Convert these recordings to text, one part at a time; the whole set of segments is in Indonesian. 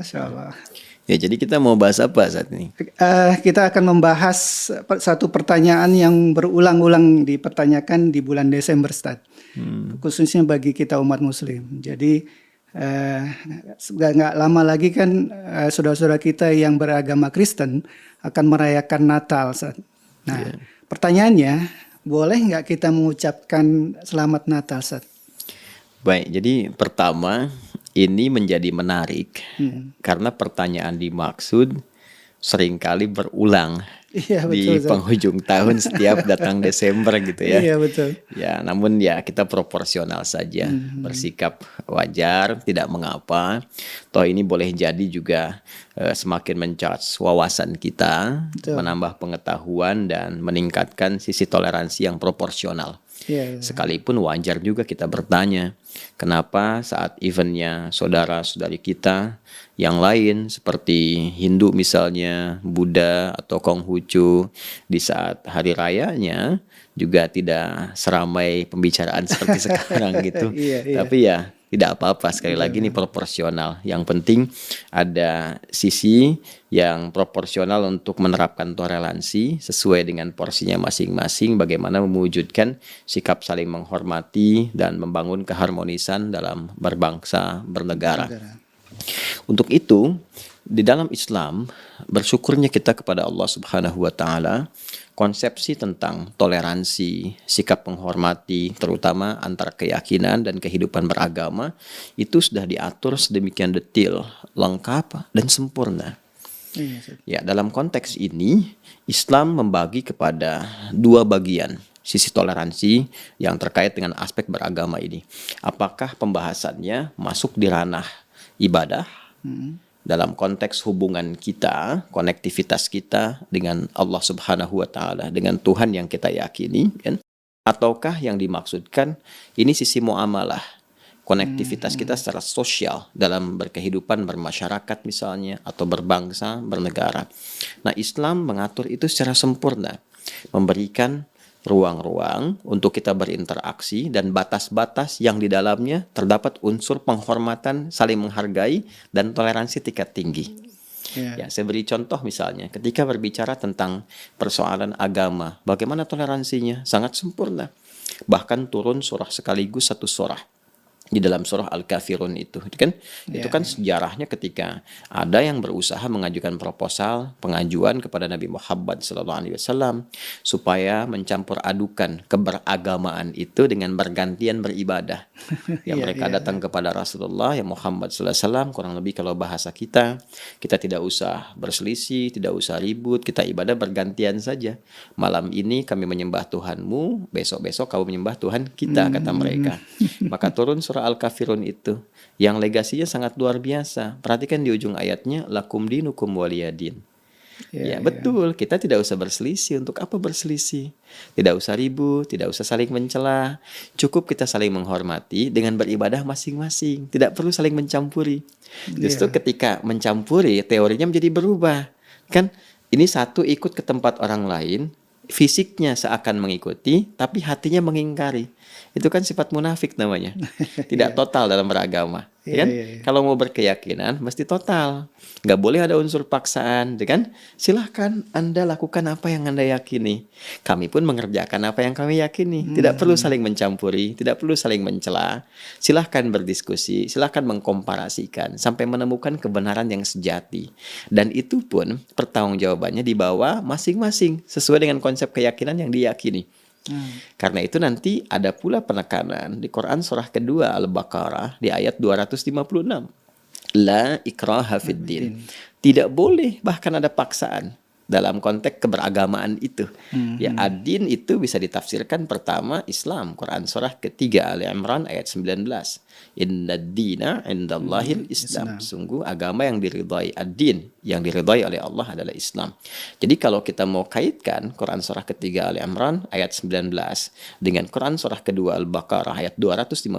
Masya Allah. Ya, jadi kita mau bahas apa saat ini? Kita akan membahas satu pertanyaan yang berulang-ulang dipertanyakan di bulan Desember, Ustaz. Khususnya bagi kita umat Muslim. Jadi nggak lama lagi kan saudara-saudara kita yang beragama Kristen akan merayakan Natal, Ustaz. Nah, pertanyaannya, boleh nggak kita mengucapkan Selamat Natal, Ustaz? Baik, jadi pertama ini menjadi menarik karena pertanyaan dimaksud seringkali berulang Iya, di betul, Ustaz. penghujung tahun setiap datang Desember gitu ya. Iya, betul. Ya, namun ya kita proporsional saja, bersikap wajar, tidak mengapa. Toh ini boleh jadi juga semakin men-charge wawasan kita, Betul. menambah pengetahuan dan meningkatkan sisi toleransi yang proporsional. Iya, iya. Sekalipun wajar juga kita bertanya, kenapa saat eventnya saudara-saudari kita yang lain seperti Hindu misalnya, Buddha atau Konghucu, di saat hari rayanya juga tidak seramai pembicaraan seperti sekarang gitu. Iya, iya. Tapi ya tidak apa-apa, sekali lagi ini proporsional. Yang penting ada sisi yang proporsional untuk menerapkan toleransi sesuai dengan porsinya masing-masing, bagaimana mewujudkan sikap saling menghormati dan membangun keharmonisan dalam berbangsa, bernegara. Untuk itu, di dalam Islam, bersyukurnya kita kepada Allah Subhanahu wa taala, konsepsi tentang toleransi, sikap menghormati, terutama antara keyakinan dan kehidupan beragama, itu sudah diatur sedemikian detail, lengkap, dan sempurna. Iya, Ustaz. Ya, dalam konteks ini, Islam membagi kepada dua bagian sisi toleransi yang terkait dengan aspek beragama ini. Apakah pembahasannya masuk di ranah ibadah, dalam konteks hubungan kita, konektivitas kita dengan Allah Subhanahu wa taala, dengan Tuhan yang kita yakini, kan? Ataukah yang dimaksudkan ini sisi muamalah, konektivitas kita secara sosial dalam berkehidupan bermasyarakat misalnya, atau berbangsa, bernegara. Nah, Islam mengatur itu secara sempurna, memberikan ruang-ruang untuk kita berinteraksi dan batas-batas yang di dalamnya terdapat unsur penghormatan, saling menghargai, dan toleransi tingkat tinggi. Iya. Ya, saya beri contoh misalnya, ketika berbicara tentang persoalan agama, bagaimana toleransinya? Sangat sempurna. Bahkan turun surah sekaligus satu surah di dalam surah Al-Kafirun itu kan, itu kan sejarahnya ketika ada yang berusaha mengajukan proposal pengajuan kepada Nabi Muhammad SAW supaya mencampur adukan keberagamaan itu dengan bergantian beribadah. Yang mereka datang kepada Rasulullah yang Muhammad SAW, kurang lebih kalau bahasa kita tidak usah berselisih, tidak usah ribut, kita ibadah bergantian saja. Malam ini kami menyembah Tuhanmu, besok-besok kamu menyembah Tuhan kita, kata mereka. Maka turun surah Al-Kafirun itu yang legasinya sangat luar biasa. Perhatikan di ujung ayatnya, lakum dinukum waliyadin. Ya, betul, kita tidak usah berselisih. Untuk apa berselisih? Tidak usah ribut, tidak usah saling mencela. Cukup kita saling menghormati dengan beribadah masing-masing. Tidak perlu saling mencampuri. Justru ketika mencampuri, teorinya menjadi berubah. Kan ini satu ikut ke tempat orang lain, fisiknya seakan mengikuti, tapi hatinya mengingkari. Itu kan sifat munafik namanya. Tidak total dalam beragama. Kan? Kalau mau berkeyakinan, mesti total. Nggak boleh ada unsur paksaan. Kan? Silahkan Anda lakukan apa yang Anda yakini. Kami pun mengerjakan apa yang kami yakini. Tidak perlu saling mencampuri, tidak perlu saling mencela. Silahkan berdiskusi, silahkan mengkomparasikan sampai menemukan kebenaran yang sejati. Dan itu pun pertanggungjawabannya dibawa masing-masing sesuai dengan konsep keyakinan yang diyakini. Karena itu nanti ada pula penekanan di Quran surah kedua Al-Baqarah di ayat 256. La ikraha fid din. Tidak boleh bahkan ada paksaan dalam konteks keberagamaan itu. Ya, ad-din itu bisa ditafsirkan pertama Islam, Quran surah ketiga Ali Imran ayat 19. Innad dina indallahil Islam. Sungguh agama yang diridhai, ad-din yang diridhai oleh Allah adalah Islam. Jadi kalau kita mau kaitkan Quran surah ketiga Ali Imran ayat 19 dengan Quran surah kedua Al-Baqarah ayat 256,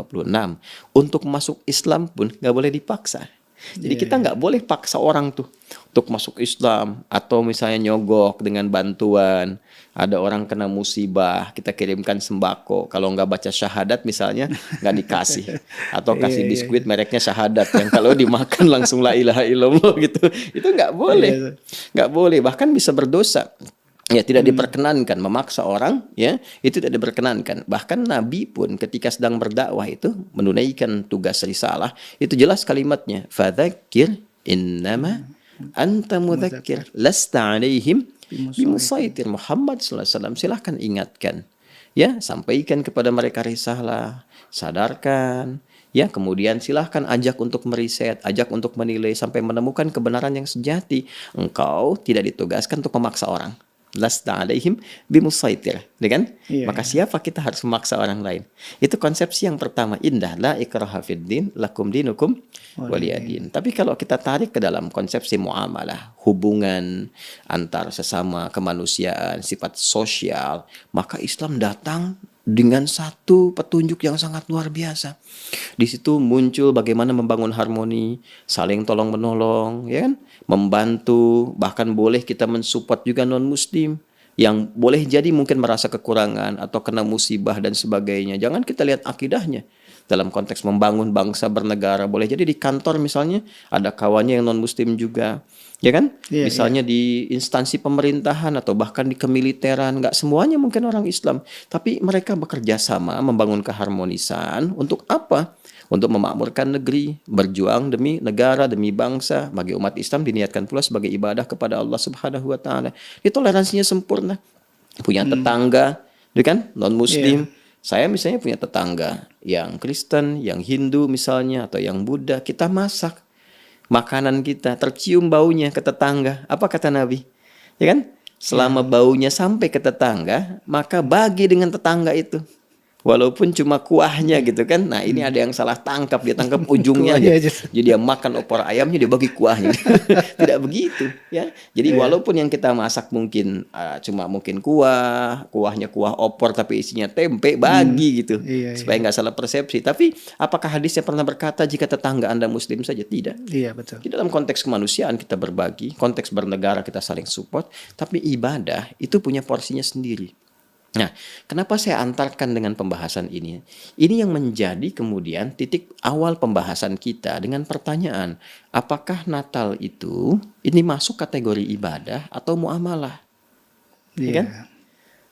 untuk masuk Islam pun nggak boleh dipaksa. Jadi kita nggak boleh paksa orang tuh untuk masuk Islam, atau misalnya nyogok dengan bantuan, ada orang kena musibah, kita kirimkan sembako, kalau nggak baca syahadat misalnya nggak dikasih, atau kasih Iya. biskuit mereknya syahadat yang kalau dimakan langsung la ilaha illallah gitu, itu nggak boleh, nggak boleh, bahkan bisa berdosa. Ya, tidak diperkenankan memaksa orang, ya, itu tidak diperkenankan. Bahkan Nabi pun ketika sedang berdakwah itu menunaikan tugas risalah, itu jelas kalimatnya, fadzakir innama anta mudzakir lasta alaihim bimusaitir. Muhammad sallallahu alaihi wasallam, silahkan ingatkan, ya, sampaikan kepada mereka risalah, sadarkan, ya, kemudian silahkan ajak untuk meriset, ajak untuk menilai sampai menemukan kebenaran yang sejati. Engkau tidak ditugaskan untuk memaksa orang. Lasta alaihim bimusaitir, kan? Iya, Maka siapa kita harus memaksa orang lain? Itu konsepsi yang pertama, indah, la ikraha fid din, lakum dinukum waliyadin. Tapi kalau kita tarik ke dalam konsepsi muamalah, hubungan antar sesama kemanusiaan, sifat sosial, maka Islam datang dengan satu petunjuk yang sangat luar biasa. Di situ muncul bagaimana membangun harmoni, saling tolong menolong, ya kan? Membantu, bahkan boleh kita mensupport juga non-muslim yang boleh jadi mungkin merasa kekurangan atau kena musibah dan sebagainya. Jangan kita lihat akidahnya. Dalam konteks membangun bangsa bernegara, boleh jadi di kantor misalnya ada kawannya yang non-muslim juga, ya kan? Misalnya di instansi pemerintahan atau bahkan di kemiliteran, nggak semuanya mungkin orang Islam, tapi mereka bekerja sama membangun keharmonisan untuk apa? Untuk memakmurkan negeri, berjuang demi negara, demi bangsa. Bagi umat Islam diniatkan pula sebagai ibadah kepada Allah Subhanahu wa taala. Itu toleransinya sempurna. Punya tetangga, kan? Non-muslim. Saya misalnya punya tetangga yang Kristen, yang Hindu misalnya, atau yang Buddha, kita masak makanan kita, tercium baunya ke tetangga. Apa kata Nabi? Ya kan? Selama baunya sampai ke tetangga, maka bagi dengan tetangga itu. Walaupun cuma kuahnya gitu kan. Nah, ini ada yang salah tangkap, dia tangkap ujungnya aja. Jadi dia makan opor ayamnya, dia bagi kuahnya. Tidak begitu, ya. Jadi walaupun yang kita masak mungkin cuma mungkin kuahnya kuah opor tapi isinya tempe, bagi gitu. Supaya nggak salah persepsi. Tapi apakah hadisnya pernah berkata jika tetangga Anda muslim saja? Tidak. Iya, betul. Di dalam konteks kemanusiaan kita berbagi, konteks bernegara kita saling support, tapi ibadah itu punya porsinya sendiri. Nah, kenapa saya antarkan dengan pembahasan ini? Ini yang menjadi kemudian titik awal pembahasan kita dengan pertanyaan, apakah Natal itu ini masuk kategori ibadah atau muamalah? Ya kan?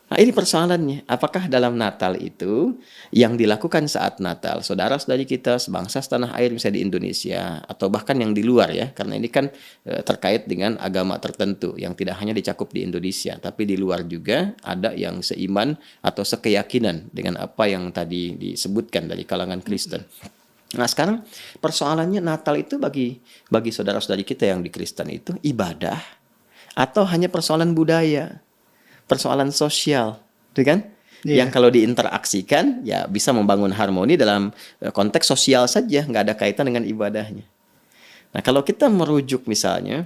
Nah, ini persoalannya. Apakah dalam Natal itu yang dilakukan saat Natal, saudara-saudari kita sebangsa setanah air misalnya di Indonesia, atau bahkan yang di luar ya, karena ini kan terkait dengan agama tertentu yang tidak hanya dicakup di Indonesia, tapi di luar juga ada yang seiman atau sekeyakinan dengan apa yang tadi disebutkan dari kalangan Kristen. Nah, sekarang persoalannya Natal itu bagi saudara-saudari kita yang di Kristen itu ibadah atau hanya persoalan budaya? Persoalan sosial, kan? Yang kalau diinteraksikan ya bisa membangun harmoni dalam konteks sosial saja, nggak ada kaitan dengan ibadahnya. Nah, kalau kita merujuk misalnya,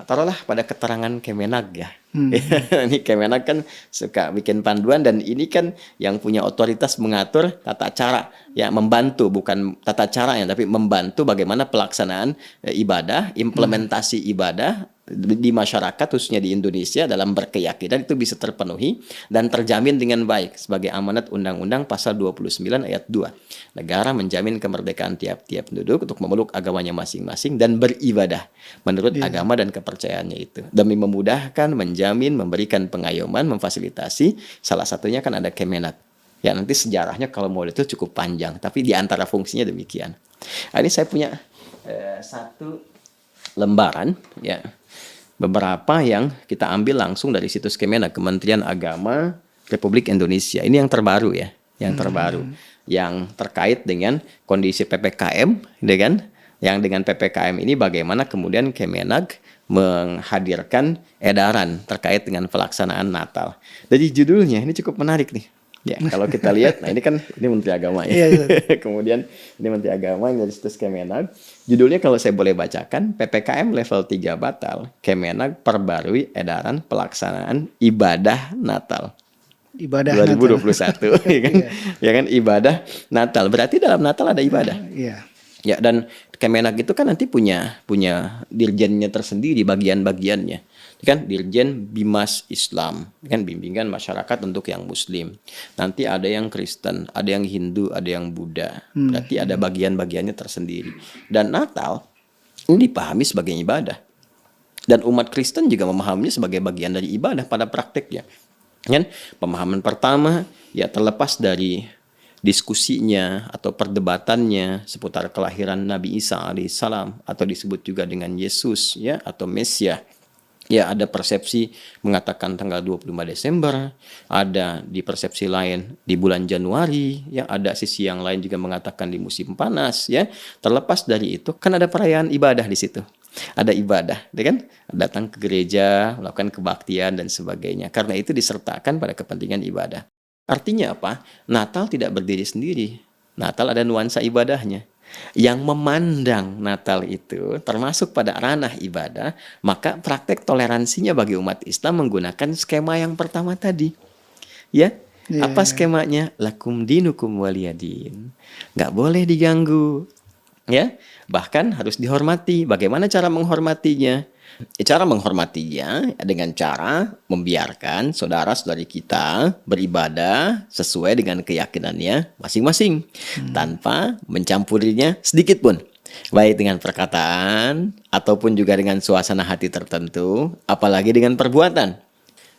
taruhlah pada keterangan Kemenag ya. Ini Kemenag kan suka bikin panduan, dan ini kan yang punya otoritas mengatur tata cara, ya, membantu, bukan tata caranya, tapi membantu bagaimana pelaksanaan ibadah, implementasi ibadah di masyarakat khususnya di Indonesia dalam berkeyakinan itu bisa terpenuhi dan terjamin dengan baik sebagai amanat Undang-Undang Pasal 29 ayat 2. Negara menjamin kemerdekaan tiap-tiap penduduk untuk memeluk agamanya masing-masing dan beribadah menurut agama dan kepercayaannya itu. Demi memudahkan, menjamin, memberikan pengayoman, memfasilitasi, salah satunya kan ada Kemenak. Ya, nanti sejarahnya kalau mau itu cukup panjang, tapi di antara fungsinya demikian. Nah, ini saya punya satu lembaran, ya, beberapa yang kita ambil langsung dari situs Kemenak, Kementerian Agama Republik Indonesia. Ini yang terbaru ya, yang terbaru, yang terkait dengan kondisi PPKM, kan? Yang dengan PPKM ini bagaimana kemudian Kemenak menghadirkan edaran terkait dengan pelaksanaan Natal. Jadi judulnya ini cukup menarik nih. Ya, kalau kita lihat, nah ini kan ini Menteri Agama ya. Kemudian ini Menteri Agama yang dari situs Kemenak. Judulnya kalau saya boleh bacakan, PPKM level 3 batal. Kemenak perbarui edaran pelaksanaan ibadah Natal. Ibadah 2021 Natal. Ya kan? Ya kan, ibadah Natal. Berarti dalam Natal ada ibadah. Iya. Ya, dan Kemenak itu kan nanti punya dirjennya tersendiri, bagian-bagiannya. Kan Dirjen Bimas Islam, kan bimbingan masyarakat untuk yang Muslim. Nanti ada yang Kristen, ada yang Hindu, ada yang Buddha. Berarti ada bagian-bagiannya tersendiri. Dan Natal ini dipahami sebagai ibadah. Dan umat Kristen juga memahaminya sebagai bagian dari ibadah pada prakteknya. Kan? Pemahaman pertama ya terlepas dari diskusinya atau perdebatannya seputar kelahiran Nabi Isa alaihissalam atau disebut juga dengan Yesus ya atau Mesias. Ya, ada persepsi mengatakan tanggal 25 Desember, ada di persepsi lain di bulan Januari, ya ada sisi yang lain juga mengatakan di musim panas ya. Terlepas dari itu kan ada perayaan ibadah di situ. Ada ibadah, ya kan? Datang ke gereja, melakukan kebaktian dan sebagainya. Karena itu disertakan pada kepentingan ibadah. Artinya apa? Natal tidak berdiri sendiri. Natal ada nuansa ibadahnya. Yang memandang Natal itu termasuk pada ranah ibadah, maka praktek toleransinya bagi umat Islam menggunakan skema yang pertama tadi. Ya, apa skemanya? Lakum dinukum waliyadin. Nggak boleh diganggu. Ya, bahkan harus dihormati. Bagaimana cara menghormatinya? Cara menghormatinya dengan cara membiarkan saudara-saudari kita beribadah sesuai dengan keyakinannya masing-masing tanpa mencampurinya sedikit pun, baik dengan perkataan ataupun juga dengan suasana hati tertentu, apalagi dengan perbuatan.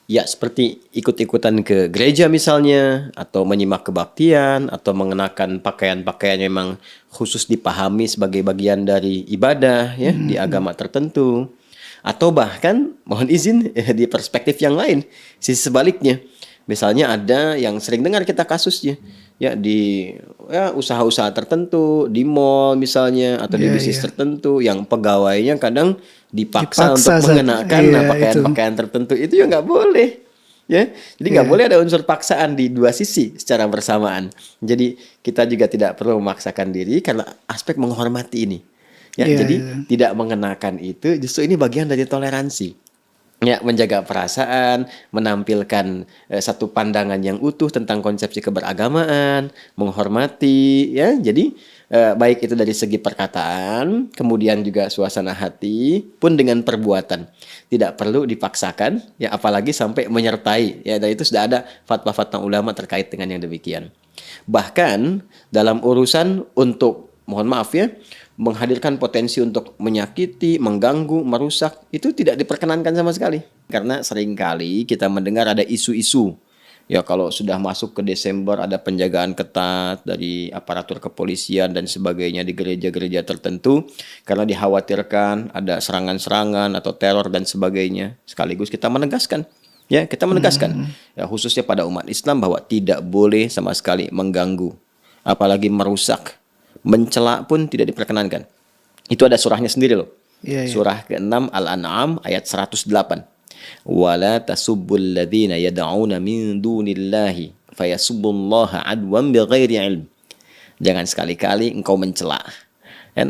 Ya, seperti ikut-ikutan ke gereja misalnya, atau menyimak kebaktian, atau mengenakan pakaian-pakaian yang memang khusus dipahami sebagai bagian dari ibadah ya di agama tertentu. Atau bahkan mohon izin di perspektif yang lain, sisi sebaliknya. Misalnya ada yang sering dengar kita kasusnya ya di usaha-usaha tertentu, di mall misalnya atau di bisnis tertentu yang pegawainya kadang dipaksa untuk mengenakan pakaian-pakaian tertentu, itu ya nggak boleh. Ya, jadi nggak boleh ada unsur paksaan di dua sisi secara bersamaan. Jadi kita juga tidak perlu memaksakan diri karena aspek menghormati ini. Ya, jadi tidak mengenakan itu justru ini bagian dari toleransi. Ya, menjaga perasaan, menampilkan satu pandangan yang utuh tentang konsepsi keberagamaan, menghormati, ya. Jadi baik itu dari segi perkataan, kemudian juga suasana hati, pun dengan perbuatan. Tidak perlu dipaksakan, ya apalagi sampai menyertai. Ya, dan itu sudah ada fatwa-fatwa ulama terkait dengan yang demikian. Bahkan dalam urusan untuk mohon maaf ya, menghadirkan potensi untuk menyakiti, mengganggu, merusak, itu tidak diperkenankan sama sekali. Karena seringkali kita mendengar ada isu-isu. Ya kalau sudah masuk ke Desember ada penjagaan ketat dari aparatur kepolisian dan sebagainya di gereja-gereja tertentu. Karena dikhawatirkan ada serangan-serangan atau teror dan sebagainya. Sekaligus kita menegaskan. Ya kita menegaskan. Ya, khususnya pada umat Islam bahwa tidak boleh sama sekali mengganggu. Apalagi merusak. Mencela pun tidak diperkenankan. Itu ada surahnya sendiri loh. Surah ke-6 Al-An'am ayat 108. Wala tasubbul ladzina yad'una min dunillahi fayasubbullaha adwan bighairi ilm. Jangan sekali-kali engkau mencela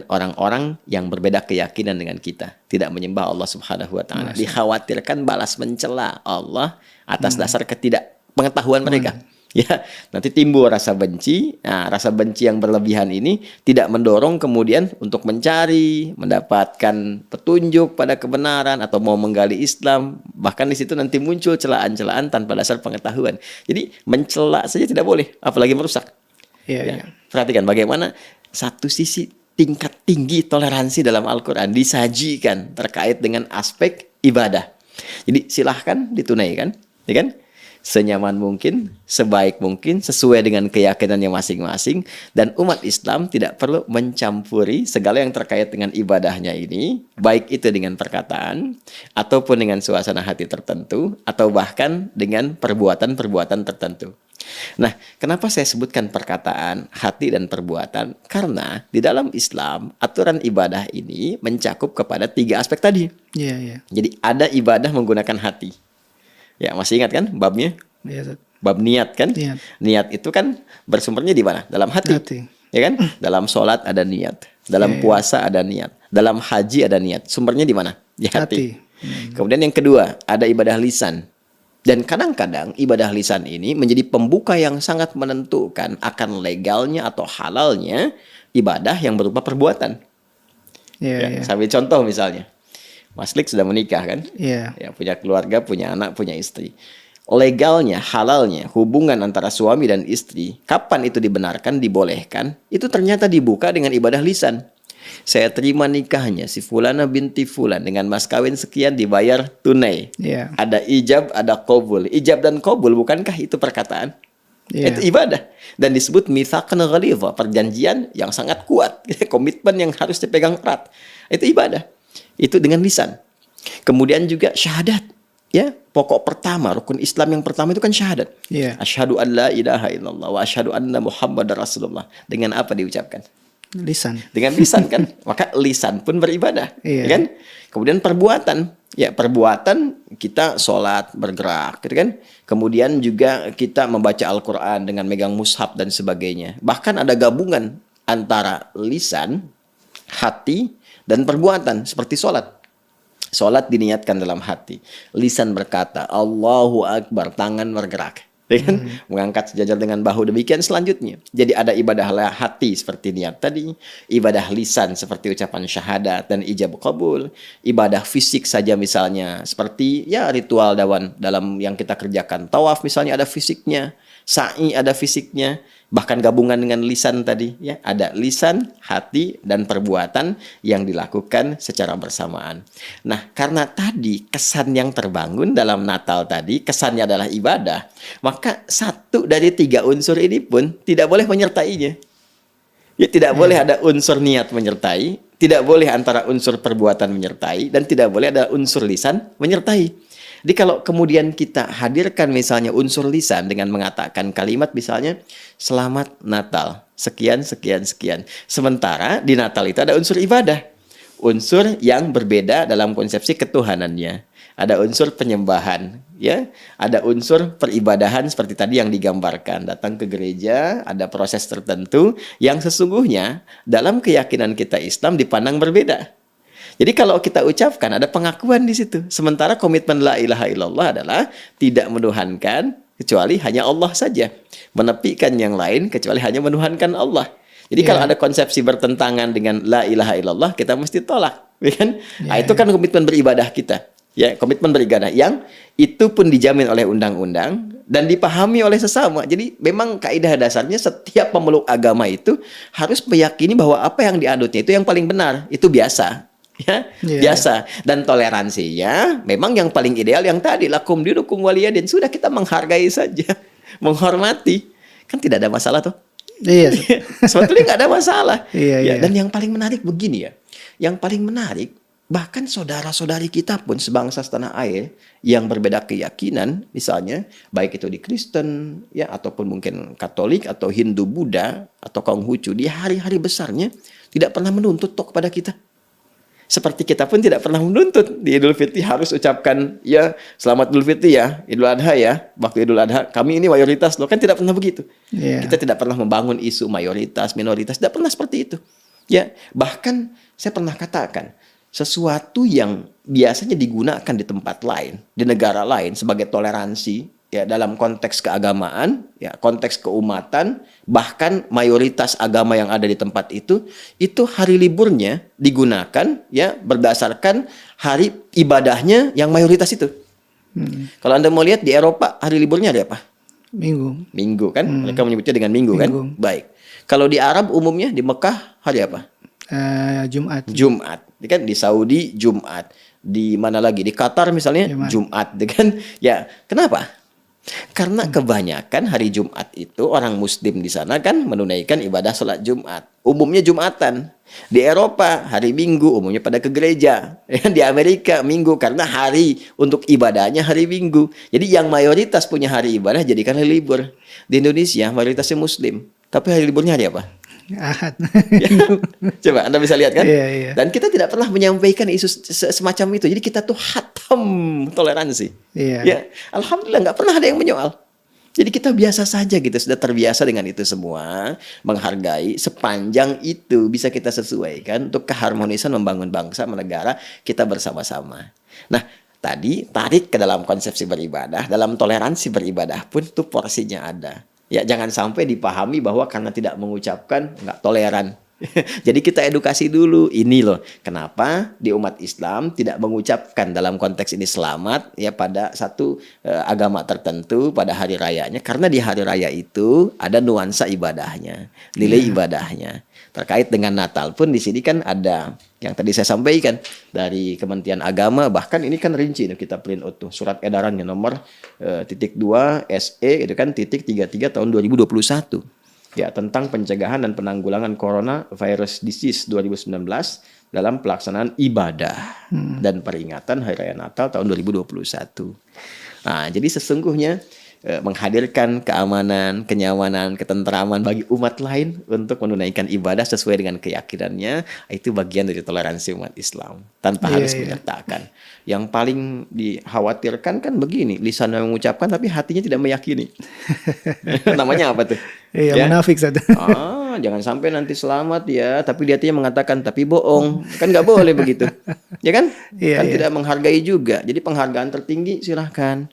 orang-orang yang berbeda keyakinan dengan kita, tidak menyembah Allah Subhanahu wa taala. Dikhawatirkan balas mencela Allah atas dasar ketidakpengetahuan mereka. Ya, nanti timbul rasa benci. Nah, rasa benci yang berlebihan ini tidak mendorong kemudian untuk mencari, mendapatkan petunjuk pada kebenaran atau mau menggali Islam. Bahkan di situ nanti muncul celaan-celaan tanpa dasar pengetahuan. Jadi mencela saja tidak boleh, apalagi merusak. Perhatikan bagaimana satu sisi tingkat tinggi toleransi dalam Al-Quran disajikan terkait dengan aspek ibadah. Jadi silahkan ditunaikan, ya kan? Senyaman mungkin, sebaik mungkin, sesuai dengan keyakinannya masing-masing. Dan umat Islam tidak perlu mencampuri segala yang terkait dengan ibadahnya ini, baik itu dengan perkataan, ataupun dengan suasana hati tertentu, atau bahkan dengan perbuatan-perbuatan tertentu. Nah, kenapa saya sebutkan perkataan, hati, dan perbuatan? Karena di dalam Islam, aturan ibadah ini mencakup kepada 3 aspek tadi. Jadi ada ibadah menggunakan hati. Ya, masih ingat kan babnya? Bab niat kan? Niat itu kan bersumbernya di mana? Dalam hati. Ya kan? Dalam sholat ada niat. Dalam puasa ada niat. Dalam haji ada niat. Sumbernya di mana? Di hati. Kemudian yang kedua, ada ibadah lisan. Dan kadang-kadang ibadah lisan ini menjadi pembuka yang sangat menentukan akan legalnya atau halalnya ibadah yang berupa perbuatan. Iya, Ya, iya. sambil contoh misalnya, Mas Lik sudah menikah kan? Iya. Ya, punya keluarga, punya anak, punya istri. Legalnya, halalnya, hubungan antara suami dan istri, kapan itu dibenarkan, dibolehkan, itu ternyata dibuka dengan ibadah lisan. Saya terima nikahnya si Fulana binti Fulan dengan mas kawin sekian dibayar tunai. Iya. Ada ijab, ada qabul. Ijab dan qabul, bukankah itu perkataan? Iya. Itu ibadah. Dan disebut mitsaqan ghalidha, perjanjian yang sangat kuat, komitmen yang harus dipegang erat. Itu ibadah. Itu dengan lisan. Kemudian juga syahadat. Ya, pokok pertama, rukun Islam yang pertama itu kan syahadat. Iya. Asyhadu an la ilaha illallah wa asyhadu anna Muhammadar Rasulullah. Dengan apa diucapkan? Lisan. Dengan lisan kan. Maka lisan pun beribadah, Iya. ya kan? Kemudian perbuatan. Ya, perbuatan kita sholat, bergerak, gitu kan? Kemudian juga kita membaca Al-Qur'an dengan megang mushaf dan sebagainya. Bahkan ada gabungan antara lisan, hati, dan perbuatan seperti sholat. Sholat diniatkan dalam hati. Lisan berkata, Allahu Akbar, tangan bergerak. Ya kan? Mengangkat sejajar dengan bahu, demikian selanjutnya. Jadi ada ibadah hati seperti niat tadi, ibadah lisan seperti ucapan syahadat dan ijab qabul, ibadah fisik saja misalnya seperti ya ritual dalam yang kita kerjakan. Tawaf misalnya ada fisiknya, sa'i ada fisiknya, bahkan gabungan dengan lisan tadi ya, ada lisan, hati dan perbuatan yang dilakukan secara bersamaan. Nah, karena tadi kesan yang terbangun dalam Natal tadi kesannya adalah ibadah, maka satu dari 3 unsur ini pun tidak boleh menyertainya. Ya, tidak boleh ada unsur niat menyertai, tidak boleh antara unsur perbuatan menyertai, dan tidak boleh ada unsur lisan menyertai. Jadi kalau kemudian kita hadirkan misalnya unsur lisan dengan mengatakan kalimat misalnya Selamat Natal, sekian, sekian, sekian. Sementara di Natal itu ada unsur ibadah. Unsur yang berbeda dalam konsepsi ketuhanannya. Ada unsur penyembahan, ya. Ada unsur peribadahan seperti tadi yang digambarkan. Datang ke gereja, ada proses tertentu yang sesungguhnya dalam keyakinan kita Islam dipandang berbeda. Jadi kalau kita ucapkan ada pengakuan di situ. Sementara komitmen la ilaha illallah adalah tidak menuhankan kecuali hanya Allah saja. Menepikan yang lain kecuali hanya menuhankan Allah. Jadi kalau ada konsepsi bertentangan dengan la ilaha illallah, kita mesti tolak, ya kan? Nah, itu kan komitmen beribadah kita. Ya, komitmen beribadah yang itu pun dijamin oleh undang-undang dan dipahami oleh sesama. Jadi memang kaidah dasarnya setiap pemeluk agama itu harus meyakini bahwa apa yang dianutnya itu yang paling benar. Itu biasa. Ya, biasa. Dan toleransinya memang yang paling ideal yang tadi lakum dinukum waliyadin, sudah kita menghargai saja, menghormati, kan tidak ada masalah tuh. Iya. Sebetulnya nggak ada masalah. Iya. Dan yang paling menarik begini ya, yang paling menarik bahkan saudara-saudari kita pun sebangsa setanah air yang berbeda keyakinan, misalnya baik itu di Kristen ya ataupun mungkin Katolik atau Hindu Buddha atau Konghucu, di hari-hari besarnya tidak pernah menuntut kepada kita. Seperti kita pun tidak pernah menuntut di Idul Fitri harus ucapkan ya selamat Idul Fitri ya, Idul Adha ya, waktu Idul Adha kami ini mayoritas loh, kan tidak pernah begitu. Kita tidak pernah membangun isu mayoritas, minoritas, tidak pernah seperti itu. Ya, bahkan saya pernah katakan sesuatu yang biasanya digunakan di tempat lain, di negara lain sebagai toleransi ya dalam konteks keagamaan, ya konteks keumatan, bahkan mayoritas agama yang ada di tempat itu hari liburnya digunakan ya berdasarkan hari ibadahnya yang mayoritas itu. Kalau Anda mau lihat di Eropa hari liburnya hari apa? Minggu. Minggu kan? Mereka menyebutnya dengan minggu kan? Baik. Kalau di Arab umumnya di Mekah hari apa? Jumat. Jumat. Kan di Saudi Jumat. Di mana lagi? Di Qatar misalnya Jumat, kan? Ya, kenapa? Karena kebanyakan hari Jumat itu orang Muslim di sana kan menunaikan ibadah sholat Jumat. Umumnya Jumatan. Di Eropa hari Minggu umumnya pada ke gereja. Di Amerika Minggu karena hari untuk ibadahnya hari Minggu. Jadi yang mayoritas punya hari ibadah jadikan hari libur. Di Indonesia mayoritasnya Muslim. Tapi hari liburnya hari apa? Ahad. Ya. Coba Anda bisa lihat kan? Iya. Dan kita tidak pernah menyampaikan isu semacam itu. Jadi kita tuh hatam toleransi. Iya. Ya, alhamdulillah nggak pernah ada yang menyoal. Jadi kita biasa saja gitu, sudah terbiasa dengan itu semua, menghargai sepanjang itu bisa kita sesuaikan untuk keharmonisan membangun bangsa, negara kita bersama-sama. Nah, tadi tarik ke dalam konsepsi beribadah, dalam toleransi beribadah pun tuh porsinya ada. Ya, jangan sampai dipahami bahwa karena tidak mengucapkan nggak toleran. Jadi kita edukasi dulu, ini loh kenapa di umat Islam tidak mengucapkan dalam konteks ini selamat ya pada satu agama tertentu pada hari rayanya, karena di hari raya itu ada nuansa ibadahnya, nilai ibadahnya. Terkait dengan Natal pun di sini kan ada yang tadi saya sampaikan dari Kementerian Agama, bahkan ini kan rinci kita print out tuh surat edarannya nomor ×2 SE itu kan ×33 tahun 2021. Ya, tentang pencegahan dan penanggulangan coronavirus disease 2019 dalam pelaksanaan ibadah dan peringatan Hari Raya Natal tahun 2021. Nah, jadi sesungguhnya menghadirkan keamanan, kenyamanan, ketentraman bagi umat lain untuk menunaikan ibadah sesuai dengan keyakinannya, itu bagian dari toleransi umat Islam tanpa harus menyertakan. Yang paling dikhawatirkan kan begini, lisan yang mengucapkan tapi hatinya tidak meyakini. Namanya apa tuh? Iya, munafik saja. Jangan sampai nanti selamat ya, tapi dia hatinya mengatakan tapi bohong. Kan nggak boleh begitu. Ya kan? Kan tidak menghargai juga. Jadi penghargaan tertinggi silahkan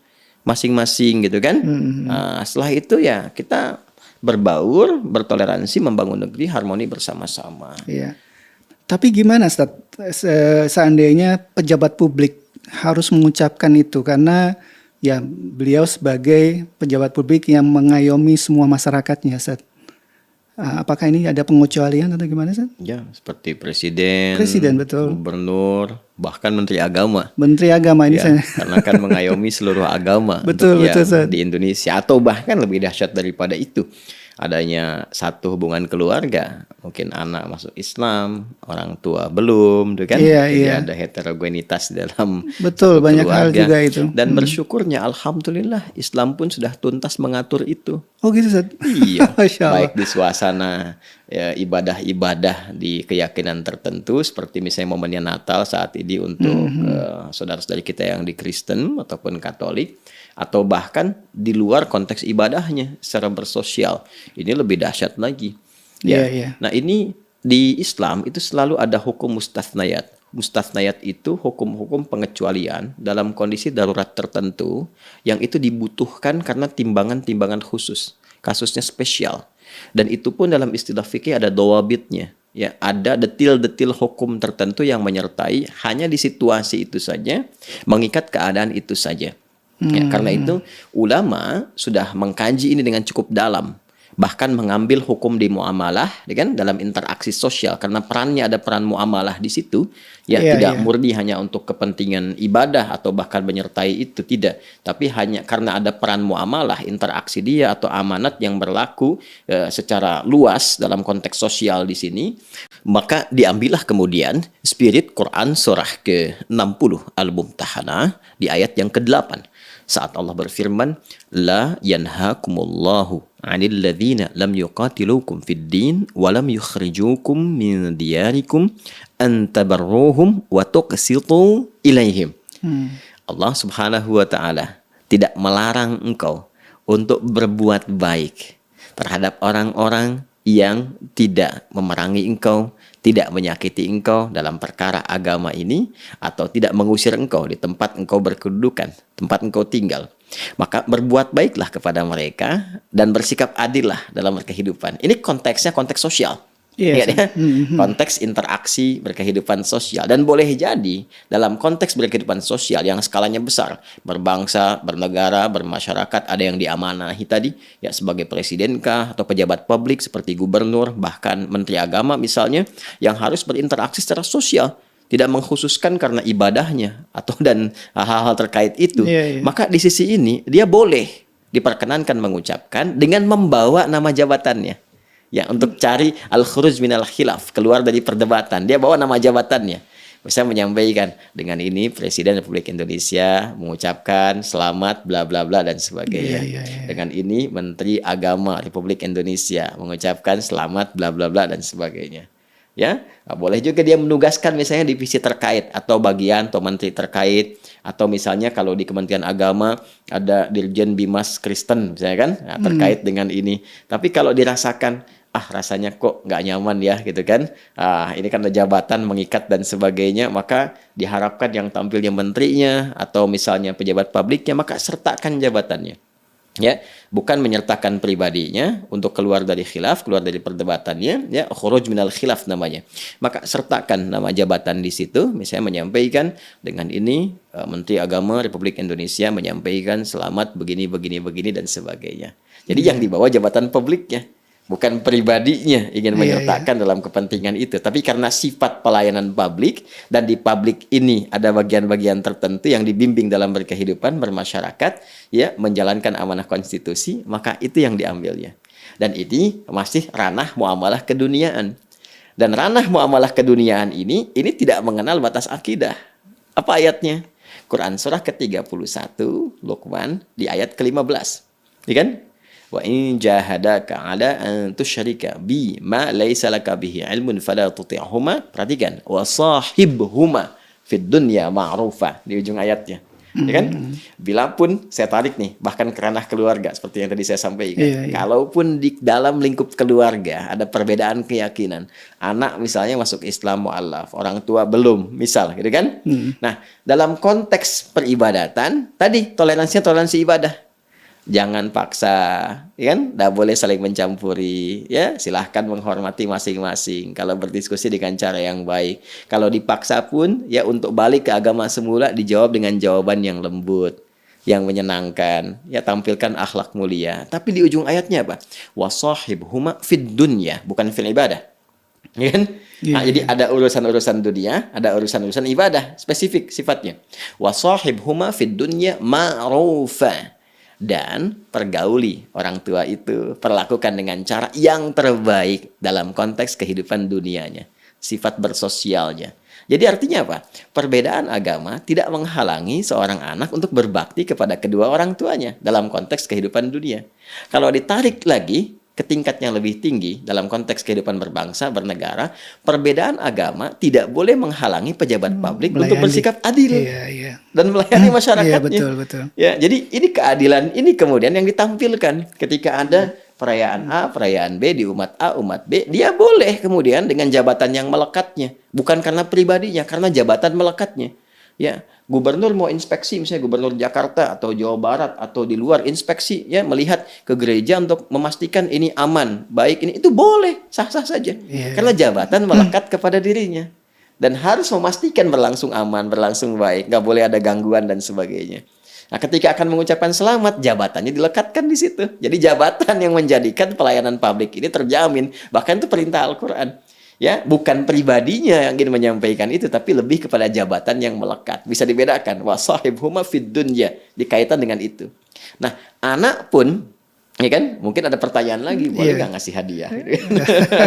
masing-masing gitu kan. Nah, setelah itu ya kita berbaur, bertoleransi, membangun negeri harmoni bersama-sama. Iya. Tapi gimana Ustaz, seandainya pejabat publik harus mengucapkan itu, karena ya beliau sebagai pejabat publik yang mengayomi semua masyarakatnya, Ustaz. Apakah ini ada pengecualian atau gimana, Ustaz? Ya, seperti presiden, betul. gubernur, bahkan menteri agama. Menteri agama ini ya, karena kan mengayomi seluruh agama betul, Ustaz. Di Indonesia, atau bahkan lebih dahsyat daripada itu. Adanya satu hubungan keluarga, mungkin anak masuk Islam, orang tua belum, kan? Jadi ada heterogenitas dalam betul banyak hal juga itu. Dan bersyukurnya, alhamdulillah, Islam pun sudah tuntas mengatur itu. Oh gitu, Ustaz? Iya, baik di suasana ya, ibadah-ibadah di keyakinan tertentu, seperti misalnya momennya Natal saat ini untuk saudara-saudari kita yang di Kristen ataupun Katolik, atau bahkan di luar konteks ibadahnya secara bersosial. Ini lebih dahsyat lagi. Ya. Nah, ini di Islam itu selalu ada hukum mustathnayat. Mustathnayat itu hukum-hukum pengecualian dalam kondisi darurat tertentu yang itu dibutuhkan karena timbangan-timbangan khusus, kasusnya spesial. Dan itu pun dalam istilah fikih ada dawabitnya. Ya, ada detil-detil hukum tertentu yang menyertai hanya di situasi itu saja, mengikat keadaan itu saja. Ya, karena itu ulama sudah mengkaji ini dengan cukup dalam, bahkan mengambil hukum di muamalah, kan, dalam interaksi sosial, karena perannya ada peran muamalah di situ, ya, tidak murni hanya untuk kepentingan ibadah atau bahkan menyertai itu, tidak, tapi hanya karena ada peran muamalah, interaksi dia atau amanat yang berlaku secara luas dalam konteks sosial di sini, maka diambillah kemudian spirit Quran surah ke-60 Al-Mumtahanah di ayat yang ke-8. Saat Allah berfirman, la yanhakumullahu 'anil ladzina lam yuqatilukum fid din wa lam yukhrijukum min diyarikum an tabarruhum wa tuqsitu ilaihim. Allah Subhanahu wa taala tidak melarang engkau untuk berbuat baik terhadap orang-orang yang tidak memerangi engkau, tidak menyakiti engkau dalam perkara agama ini, atau tidak mengusir engkau di tempat engkau berkedudukan, tempat engkau tinggal. Maka berbuat baiklah kepada mereka dan bersikap adillah dalam berkehidupan. Ini konteksnya konteks sosial. Konteks interaksi berkehidupan sosial. Dan boleh jadi dalam konteks berkehidupan sosial yang skalanya besar, berbangsa, bernegara, bermasyarakat, ada yang diamanahi tadi, ya, sebagai presidenkah atau pejabat publik seperti gubernur, bahkan menteri agama misalnya, yang harus berinteraksi secara sosial, tidak mengkhususkan karena ibadahnya atau dan hal-hal terkait itu. Maka di sisi ini dia boleh diperkenankan mengucapkan dengan membawa nama jabatannya. Ya, untuk cari al-khuruj minal khilaf, keluar dari perdebatan. Dia bawa nama jabatannya. Bisa menyampaikan dengan ini Presiden Republik Indonesia mengucapkan selamat bla bla bla dan sebagainya. Dengan ini Menteri Agama Republik Indonesia mengucapkan selamat bla bla bla dan sebagainya. Ya, boleh juga dia menugaskan misalnya divisi terkait atau bagian atau menteri terkait, atau misalnya kalau di Kementerian Agama ada Dirjen Bimas Kristen misalnya kan, nah, terkait dengan ini. Tapi kalau dirasakan rasanya kok nggak nyaman ya gitu kan, ini kan ada jabatan mengikat dan sebagainya, maka diharapkan yang tampilnya menterinya atau misalnya pejabat publiknya, maka sertakan jabatannya. Ya, bukan menyertakan pribadinya untuk keluar dari khilaf, keluar dari perdebatannya, ya, khuruj minal khilaf namanya. Maka sertakan nama jabatan di situ, misalnya menyampaikan dengan ini Menteri Agama Republik Indonesia menyampaikan selamat begini begini begini dan sebagainya. Jadi yang dibawa jabatan publiknya, bukan pribadinya ingin menyertakan dalam kepentingan itu, tapi karena sifat pelayanan publik dan di publik ini ada bagian-bagian tertentu yang dibimbing dalam berkehidupan bermasyarakat, ya, menjalankan amanah konstitusi, maka itu yang diambilnya. Dan ini masih ranah muamalah keduniaan. Dan ranah muamalah keduniaan ini tidak mengenal batas akidah. Apa ayatnya? Quran surah ke-31 Luqman di ayat ke-15. Ya kan? Wa in jahadaka ala an tusyrika bi ma laisa laka bihi ilmun fala tuti'huma. Perhatikan, wa sahibhuma fid dunya ma'rufa di ujung ayatnya. Ya kan? Bila pun saya tarik nih, bahkan ke ranah keluarga seperti yang tadi saya sampaikan. Kalaupun di dalam lingkup keluarga ada perbedaan keyakinan, anak misalnya masuk Islam mu'allaf, orang tua belum, misal, gitu kan? Nah, dalam konteks peribadatan, tadi toleransi ibadah. Jangan paksa, ya kan? Tidak boleh saling mencampuri, ya. Silahkan menghormati masing-masing. Kalau berdiskusi dengan cara yang baik. Kalau dipaksa pun, ya, untuk balik ke agama semula dijawab dengan jawaban yang lembut, yang menyenangkan. Ya, tampilkan akhlak mulia. Tapi di ujung ayatnya apa? Wasahibhuma fid dunya, bukan fil ibadah. Ya kan? Nah, jadi ada urusan-urusan dunia, ada urusan-urusan ibadah, spesifik sifatnya. Wasahibhuma fid dunya ma'rufa. Dan pergauli orang tua itu, perlakukan dengan cara yang terbaik dalam konteks kehidupan dunianya, sifat bersosialnya. Jadi artinya apa? Perbedaan agama tidak menghalangi seorang anak untuk berbakti kepada kedua orang tuanya dalam konteks kehidupan dunia. Kalau ditarik lagi ke tingkat yang lebih tinggi dalam konteks kehidupan berbangsa, bernegara, perbedaan agama tidak boleh menghalangi pejabat publik untuk bersikap adil dan melayani masyarakatnya. Betul. Ya, jadi ini keadilan ini kemudian yang ditampilkan ketika ada perayaan A, perayaan B di umat A, umat B, dia boleh kemudian dengan jabatan yang melekatnya, bukan karena pribadinya, karena jabatan melekatnya. Ya, gubernur mau inspeksi, misalnya gubernur Jakarta atau Jawa Barat atau di luar inspeksi, ya, melihat ke gereja untuk memastikan ini aman, baik, ini itu boleh, sah-sah saja. Karena jabatan melekat kepada dirinya dan harus memastikan berlangsung aman, berlangsung baik, nggak boleh ada gangguan dan sebagainya. Nah, ketika akan mengucapkan selamat, jabatannya dilekatkan di situ. Jadi jabatan yang menjadikan pelayanan publik ini terjamin, bahkan itu perintah Al-Quran. Ya, bukan pribadinya yang ingin menyampaikan itu, tapi lebih kepada jabatan yang melekat. Bisa dibedakan. Wasahibhuma fid dunya, dikaitan dengan itu. Nah, anak pun, ya kan, mungkin ada pertanyaan lagi, boleh nggak ngasih hadiah?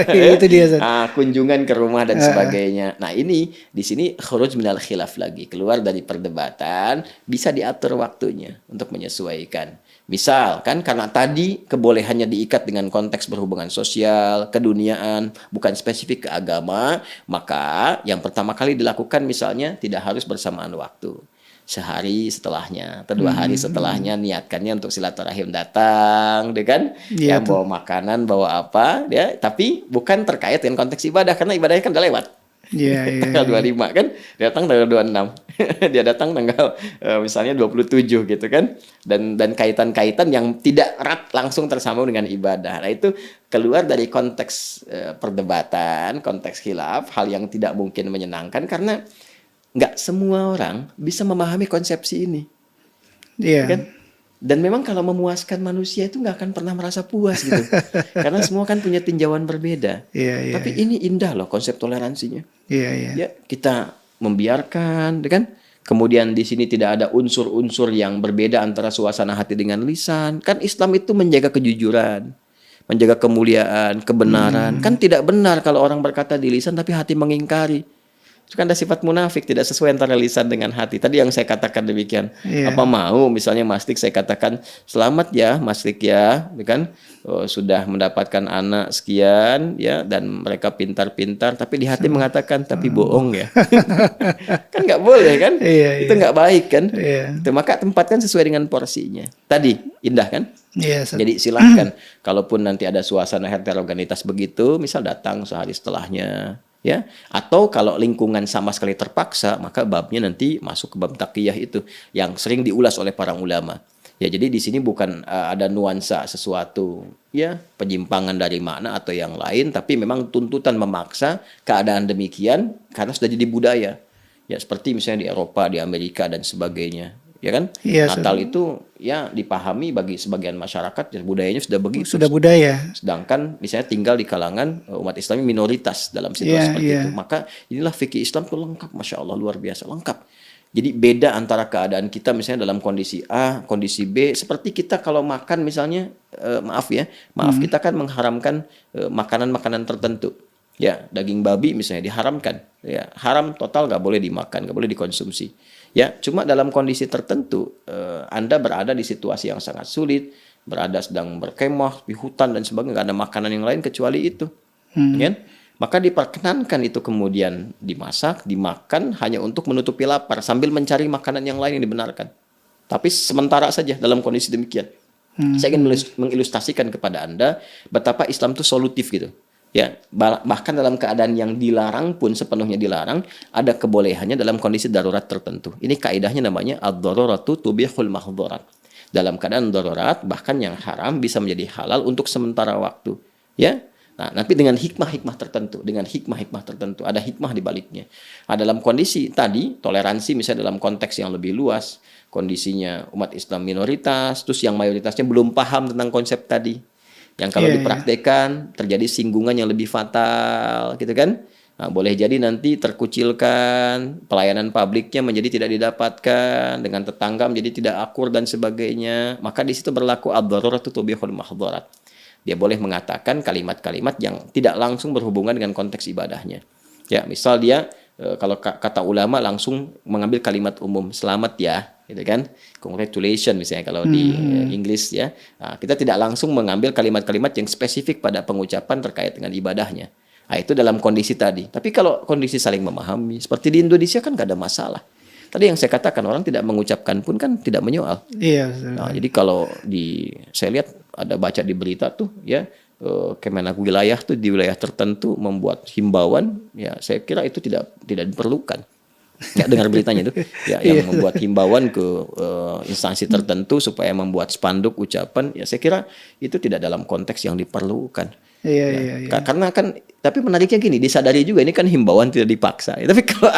Itu dia. Kunjungan ke rumah dan sebagainya. Nah, ini di sini khuruj minal khilaf lagi, keluar dari perdebatan, bisa diatur waktunya untuk menyesuaikan. Misal, kan karena tadi kebolehannya diikat dengan konteks berhubungan sosial, keduniaan, bukan spesifik ke agama, maka yang pertama kali dilakukan misalnya tidak harus bersamaan waktu. Sehari setelahnya atau 2 hari setelahnya niatkannya untuk silaturahim datang, deh kan? Ya, bawa makanan, bawa apa, ya, tapi bukan terkait dengan konteks ibadah karena ibadahnya kan udah lewat. Tanggal 25 kan, dia datang tanggal 26. Dia datang tanggal misalnya 27 gitu kan. Dan kaitan-kaitan yang tidak erat langsung tersambung dengan ibadah. Nah, itu keluar dari konteks perdebatan, konteks khilaf, hal yang tidak mungkin menyenangkan karena nggak semua orang bisa memahami konsepsi ini. Kan? Dan memang kalau memuaskan manusia itu nggak akan pernah merasa puas gitu. Karena semua kan punya tinjauan berbeda. Tapi ini indah loh konsep toleransinya. Ya, kita membiarkan, kan? Kemudian di sini tidak ada unsur-unsur yang berbeda antara suasana hati dengan lisan. Kan Islam itu menjaga kejujuran, menjaga kemuliaan, kebenaran. Kan tidak benar kalau orang berkata di lisan tapi hati mengingkari. Itu kan ada sifat munafik, tidak sesuai antara lisan dengan hati. Tadi yang saya katakan demikian. Apa mau misalnya Mas Dik saya katakan selamat ya Mas Dik ya, kan? Sudah mendapatkan anak sekian ya dan mereka pintar-pintar, tapi di hati mengatakan tapi bohong ya. Kan nggak boleh kan? Itu nggak baik kan? Itu, maka tempatkan sesuai dengan porsinya. Tadi indah kan? Jadi silahkan kalaupun nanti ada suasana heterogenitas begitu, misal datang sehari setelahnya. Ya, atau kalau lingkungan sama sekali terpaksa, maka babnya nanti masuk ke bab taqiyah itu yang sering diulas oleh para ulama. Ya, jadi di sini bukan ada nuansa sesuatu ya penyimpangan dari makna atau yang lain, tapi memang tuntutan memaksa keadaan demikian karena sudah jadi budaya. Ya, seperti misalnya di Eropa, di Amerika dan sebagainya, ya kan? Iya, Natal itu ya dipahami bagi sebagian masyarakat ya budayanya sudah begitu. sudah budaya. Sedangkan misalnya tinggal di kalangan umat Islam minoritas dalam situasi Iya, seperti iya. itu. Maka inilah fikih Islam tuh lengkap, Masya Allah, luar biasa lengkap. Jadi beda antara keadaan kita misalnya dalam kondisi A, kondisi B. Seperti kita kalau makan misalnya, maaf kita kan mengharamkan makanan-makanan tertentu. Ya, daging babi misalnya diharamkan. Ya, haram total, nggak boleh dimakan, nggak boleh dikonsumsi. Ya, cuma dalam kondisi tertentu Anda berada di situasi yang sangat sulit, berada sedang berkemah di hutan dan sebagainya, nggak ada makanan yang lain kecuali itu. Kan? Maka diperkenankan itu kemudian dimasak, dimakan hanya untuk menutupi lapar sambil mencari makanan yang lain yang dibenarkan. Tapi sementara saja dalam kondisi demikian. Saya ingin mengilustrasikan kepada Anda betapa Islam itu solutif gitu. Ya, bahkan dalam keadaan yang dilarang pun sepenuhnya dilarang, ada kebolehannya dalam kondisi darurat tertentu. Ini kaidahnya namanya ad-daruratu tubihul mahdhurat. Dalam keadaan darurat, bahkan yang haram bisa menjadi halal untuk sementara waktu. Ya, nah, tapi dengan hikmah-hikmah tertentu, ada hikmah di baliknya. Nah, dalam kondisi tadi, toleransi misalnya dalam konteks yang lebih luas, kondisinya umat Islam minoritas, terus yang mayoritasnya belum paham tentang konsep tadi. Yang kalau dipraktekkan terjadi singgungan yang lebih fatal, gitu kan? Nah, boleh jadi nanti terkucilkan, pelayanan publiknya menjadi tidak didapatkan, dengan tetangga menjadi tidak akur dan sebagainya. Maka di situ berlaku ad-daruratu tubihul mahdhurat. Dia boleh mengatakan kalimat-kalimat yang tidak langsung berhubungan dengan konteks ibadahnya. Ya, misal dia kalau kata ulama langsung mengambil kalimat umum, selamat ya, gitu kan? Congratulations misalnya kalau di Inggris ya. Nah, kita tidak langsung mengambil kalimat-kalimat yang spesifik pada pengucapan terkait dengan ibadahnya. Nah, itu dalam kondisi tadi. Tapi kalau kondisi saling memahami, seperti di Indonesia kan gak ada masalah. Tadi yang saya katakan, orang tidak mengucapkan pun kan tidak menyoal. Iya. Nah, jadi kalau saya lihat ada baca di berita tuh ya, Kemenak wilayah tuh di wilayah tertentu membuat himbauan, ya saya kira itu tidak diperlukan. Nggak dengar beritanya itu, ya yang membuat himbauan ke instansi tertentu supaya membuat spanduk ucapan, ya saya kira itu tidak dalam konteks yang diperlukan. Iya. Karena kan, tapi menariknya gini, disadari juga ini kan himbauan tidak dipaksa. Tapi kalau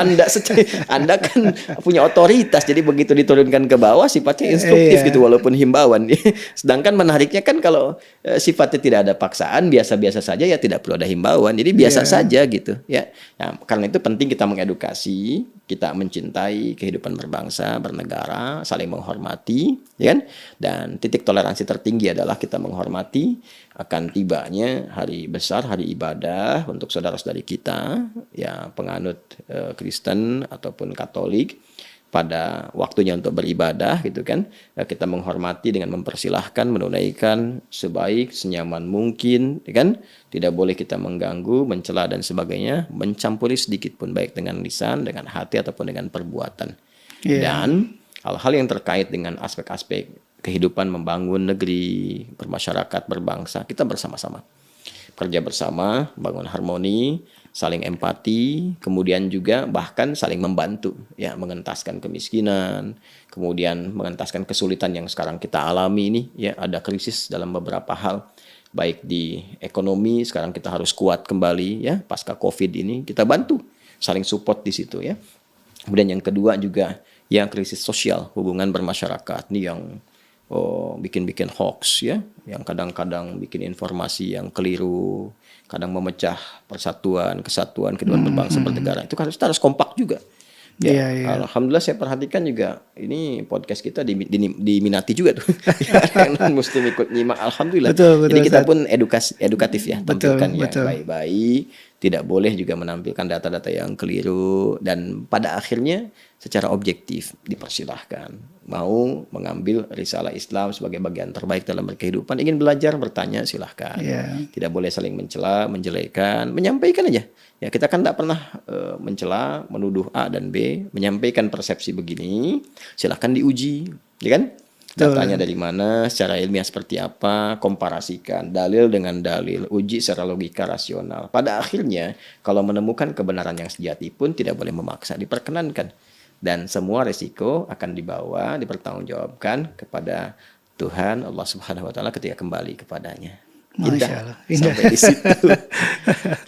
Anda kan punya otoritas, jadi begitu diturunkan ke bawah sifatnya instruktif gitu, walaupun himbauan. Sedangkan menariknya kan kalau sifatnya tidak ada paksaan, biasa-biasa saja, ya tidak perlu ada himbauan. Jadi biasa saja gitu, ya. Nah, karena itu penting kita mengedukasi, kita mencintai kehidupan berbangsa, bernegara, saling menghormati, ya kan? Dan titik toleransi tertinggi adalah kita menghormati akan tibanya hari besar, hari ibadah untuk saudara-saudari kita, ya penganut Kristen ataupun Katolik, pada waktunya untuk beribadah gitu kan. Ya, kita menghormati dengan mempersilahkan menunaikan sebaik senyaman mungkin, ya kan. Tidak boleh kita mengganggu, mencela dan sebagainya, mencampuri sedikit pun baik dengan lisan, dengan hati ataupun dengan perbuatan. Dan hal-hal yang terkait dengan aspek-aspek kehidupan membangun negeri, bermasyarakat, berbangsa, kita bersama-sama. Kerja bersama, bangun harmoni, saling empati, kemudian juga bahkan saling membantu, ya, mengentaskan kemiskinan, kemudian mengentaskan kesulitan yang sekarang kita alami ini, ya, ada krisis dalam beberapa hal, baik di ekonomi, sekarang kita harus kuat kembali, ya, pasca Covid ini, kita bantu, saling support di situ, ya. Kemudian yang kedua juga, ya, krisis sosial, hubungan bermasyarakat, ini yang bikin hoax, ya, yang kadang-kadang bikin informasi yang keliru, kadang memecah persatuan, kesatuan, kehidupan berbangsa bernegara. Itu kan kita harus kompak juga. Ya, alhamdulillah saya perhatikan juga ini podcast kita diminati juga tuh. Yang non muslim ikut nyimak, alhamdulillah. Betul, jadi kita Ustaz. pun edukatif ya, tampilkan yang betul. baik-baik, tidak boleh juga menampilkan data-data yang keliru, dan pada akhirnya secara objektif dipersilahkan. Mau mengambil risalah Islam sebagai bagian terbaik dalam berkehidupan, ingin belajar, bertanya, silahkan. Tidak boleh saling mencela, menjelekan, menyampaikan aja. Ya, kita kan tidak pernah mencela, menuduh A dan B, menyampaikan persepsi begini, silahkan diuji, ya kan? Datanya dari mana, secara ilmiah seperti apa, komparasikan dalil dengan dalil, uji secara logika rasional. Pada akhirnya, kalau menemukan kebenaran yang sejati pun tidak boleh memaksa, diperkenankan. dan semua resiko akan dibawa, dipertanggungjawabkan kepada Tuhan Allah Subhanahu wa taala ketika kembali kepadanya. Masya Indah Allah, indah. sampai di situ.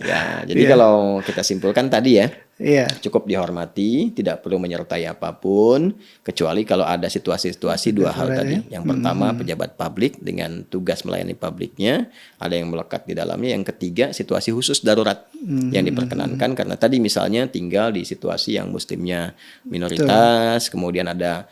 Ya, jadi Iya. kalau kita simpulkan tadi ya, Iya. cukup dihormati, tidak perlu menyertai apapun, kecuali kalau ada situasi-situasi dua hal Betul, tadi. ya. Yang pertama, pejabat publik dengan tugas melayani publiknya, ada yang melekat di dalamnya. Yang ketiga, situasi khusus darurat yang diperkenankan, karena tadi misalnya tinggal di situasi yang muslimnya minoritas, kemudian ada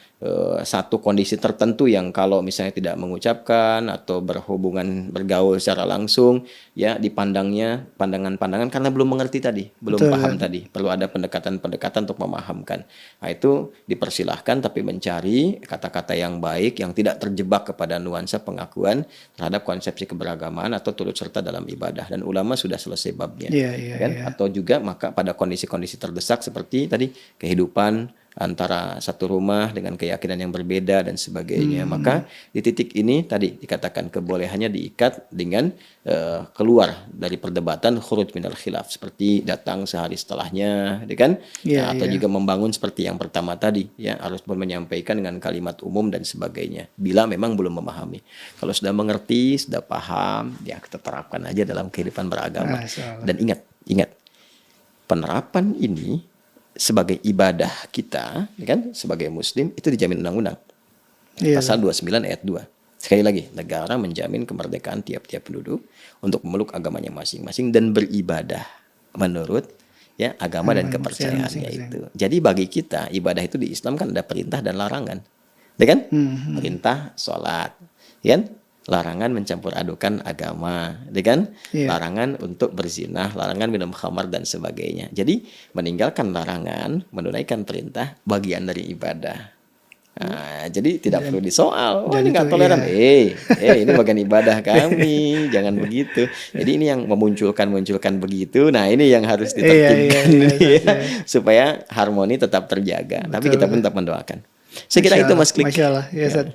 satu kondisi tertentu yang kalau misalnya tidak mengucapkan atau berhubungan bergaul secara langsung, ya dipandangnya pandangan-pandangan karena belum mengerti tadi, belum Betul, paham tadi, perlu ada pendekatan-pendekatan untuk memahamkan. Nah, itu dipersilahkan, tapi mencari kata-kata yang baik yang tidak terjebak kepada nuansa pengakuan terhadap konsepsi keberagaman atau turut serta dalam ibadah. Dan ulama sudah selesai babnya. Iya, iya, Kan? iya. Atau juga maka pada kondisi-kondisi terdesak seperti tadi kehidupan antara satu rumah dengan keyakinan yang berbeda dan sebagainya. Maka di titik ini tadi dikatakan kebolehannya diikat dengan keluar dari perdebatan khuruj minal khilaf, seperti datang sehari setelahnya, ya kan? Iya, Atau iya. juga membangun seperti yang pertama tadi, ya harus menyampaikan dengan kalimat umum dan sebagainya. Bila memang belum memahami, kalau sudah mengerti, sudah paham, ya kita terapkan aja dalam kehidupan beragama. Masya Allah. Dan ingat, penerapan ini sebagai ibadah kita, ya kan, sebagai muslim itu dijamin undang-undang. Iya. Pasal 29 ayat 2. Sekali lagi, negara menjamin kemerdekaan tiap-tiap penduduk untuk memeluk agamanya masing-masing dan beribadah menurut ya agama dan kepercayaannya masing-masing. itu. Jadi bagi kita ibadah itu di Islam kan ada perintah dan larangan. Ya kan? Perintah sholat, ya kan? Larangan mencampur adukan agama, ya kan? Iya. Larangan untuk berzinah, larangan minum khamar dan sebagainya. Jadi meninggalkan larangan, menunaikan perintah bagian dari ibadah. Nah, jadi tidak perlu disoal. Oh, dan ini nggak itu, toleran. iya. Ini bagian ibadah kami. Jangan begitu. Jadi ini yang memunculkan begitu. Nah, ini yang harus ditertibkan iya, supaya harmoni tetap terjaga. Tapi Betul. kita pun tetap mendoakan. Saya kira itu Mas Klik. Masya Allah. Ya, Ustaz.